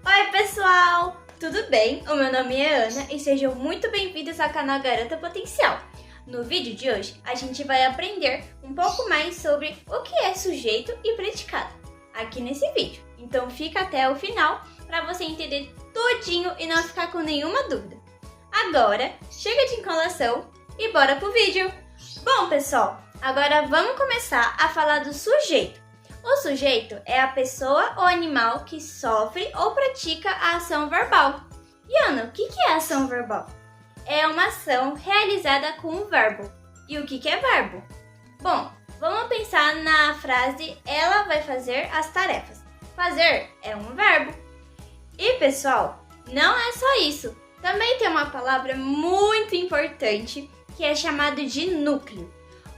Oi pessoal, tudo bem? O meu nome é Ana e sejam muito bem-vindos ao canal Garota Potencial. No vídeo de hoje, a gente vai aprender um pouco mais sobre o que é sujeito e predicado aqui nesse vídeo. Então fica até o final para você entender tudinho e não ficar com nenhuma dúvida. Agora, chega de enrolação e bora pro vídeo! Bom pessoal, agora vamos começar a falar do sujeito. O sujeito é a pessoa ou animal que sofre ou pratica a ação verbal. E Ana, o que é ação verbal? É uma ação realizada com um verbo. E o que é verbo? Bom, vamos pensar na frase ela vai fazer as tarefas. Fazer é um verbo. E pessoal, não é só isso. Também tem uma palavra muito importante que é chamada de núcleo.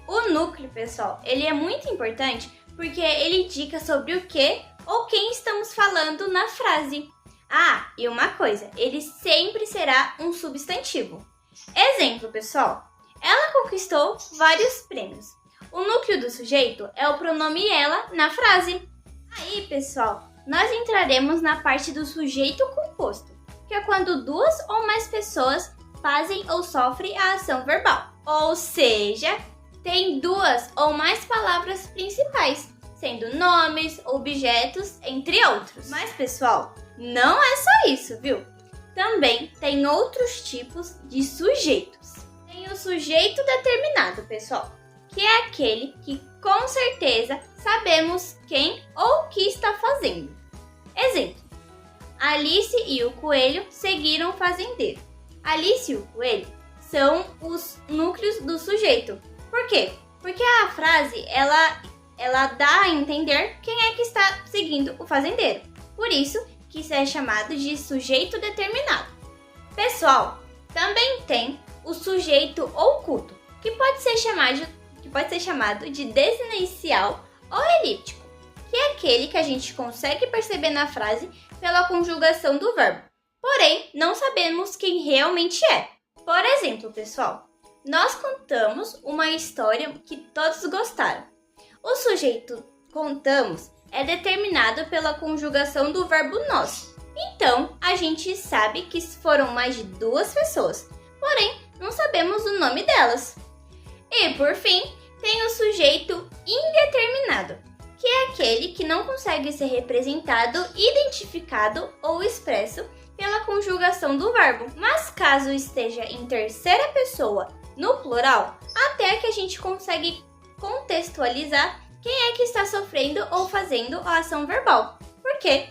O núcleo, pessoal, ele é muito importante porque ele indica sobre o que ou quem estamos falando na frase. Ah, e uma coisa, ele sempre será um substantivo. Exemplo, pessoal, ela conquistou vários prêmios. O núcleo do sujeito é o pronome ela na frase. Aí, pessoal, nós entraremos na parte do sujeito composto, que é quando duas ou mais pessoas fazem ou sofrem a ação verbal. Ou seja, tem duas ou mais palavras principais, sendo nomes, objetos, entre outros. Mas, pessoal, não é só isso, viu? Também tem outros tipos de sujeitos. Tem o sujeito determinado, pessoal, que é aquele que com certeza sabemos quem ou o que está fazendo. Exemplo: Alice e o coelho seguiram o fazendeiro. Alice e o coelho são os núcleos do sujeito. Por quê? Porque a frase, ela dá a entender quem é que está seguindo o fazendeiro. Por isso que isso é chamado de sujeito determinado. Pessoal, também tem o sujeito oculto, que pode ser chamado de desinicial ou elíptico, que é aquele que a gente consegue perceber na frase pela conjugação do verbo. Porém, não sabemos quem realmente é. Por exemplo, pessoal, nós contamos uma história que todos gostaram. O sujeito contamos é determinado pela conjugação do verbo nós. Então, a gente sabe que foram mais de duas pessoas, porém, não sabemos o nome delas. E, por fim, tem o sujeito indeterminado, que é aquele que não consegue ser representado, identificado ou expresso pela conjugação do verbo. Mas caso esteja em terceira pessoa, no plural, até que a gente consegue contextualizar quem é que está sofrendo ou fazendo a ação verbal. Porque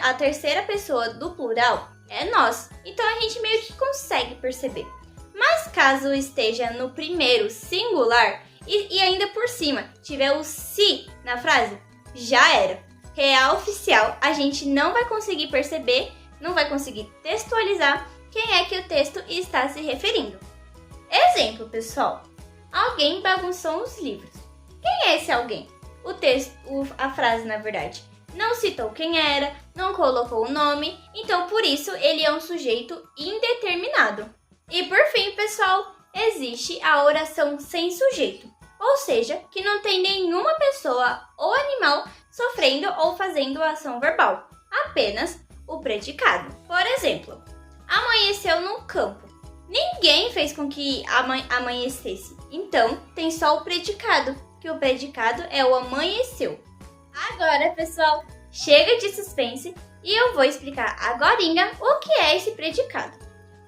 a terceira pessoa do plural é nós. Então a gente meio que consegue perceber. Mas caso esteja no primeiro singular e ainda por cima tiver o se na frase, já era. Real oficial, a gente não vai conseguir perceber, não vai conseguir textualizar quem é que o texto está se referindo. Exemplo, pessoal. Alguém bagunçou os livros. Quem é esse alguém? A frase, na verdade, não citou quem era, não colocou o nome, então por isso ele é um sujeito indeterminado. E por fim, pessoal, existe a oração sem sujeito, ou seja, que não tem nenhuma pessoa ou animal sofrendo ou fazendo a ação verbal, apenas o predicado. Por exemplo, amanheceu no campo. Ninguém fez com que amanhecesse, então tem só o predicado, que o predicado é o amanheceu. Agora, pessoal, chega de suspense e eu vou explicar agorinha o que é esse predicado.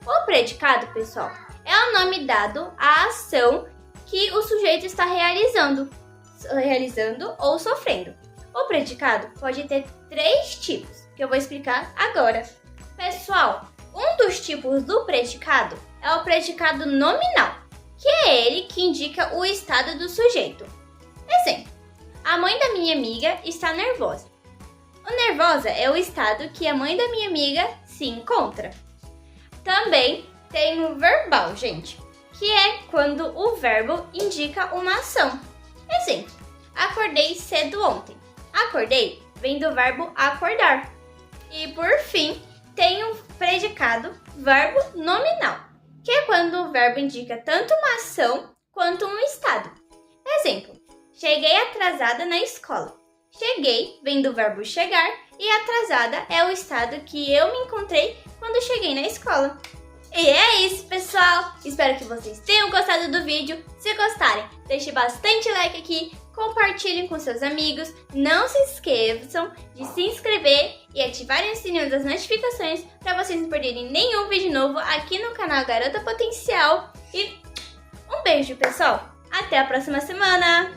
O predicado, pessoal, é o nome dado à ação que o sujeito está realizando ou sofrendo. O predicado pode ter três tipos, que eu vou explicar agora. Pessoal, um dos tipos do predicado é o predicado nominal, que é ele que indica o estado do sujeito. Exemplo: a mãe da minha amiga está nervosa. O nervosa é o estado que a mãe da minha amiga se encontra. Também tem o verbal, gente, que é quando o verbo indica uma ação. Exemplo: acordei cedo ontem. Acordei vem do verbo acordar. E por fim, tem o predicado verbo nominal, que é quando o verbo indica tanto uma ação quanto um estado. Exemplo: cheguei atrasada na escola. cheguei vem do verbo chegar e atrasada é o estado que eu me encontrei quando cheguei na escola. E é isso, pessoal! Espero que vocês tenham gostado do vídeo. Se gostarem, deixe bastante like aqui, compartilhem com seus amigos, não se esqueçam de se inscrever e ativarem o sininho das notificações para vocês não perderem nenhum vídeo novo aqui no canal Garota Potencial. E um beijo, pessoal! Até a próxima semana!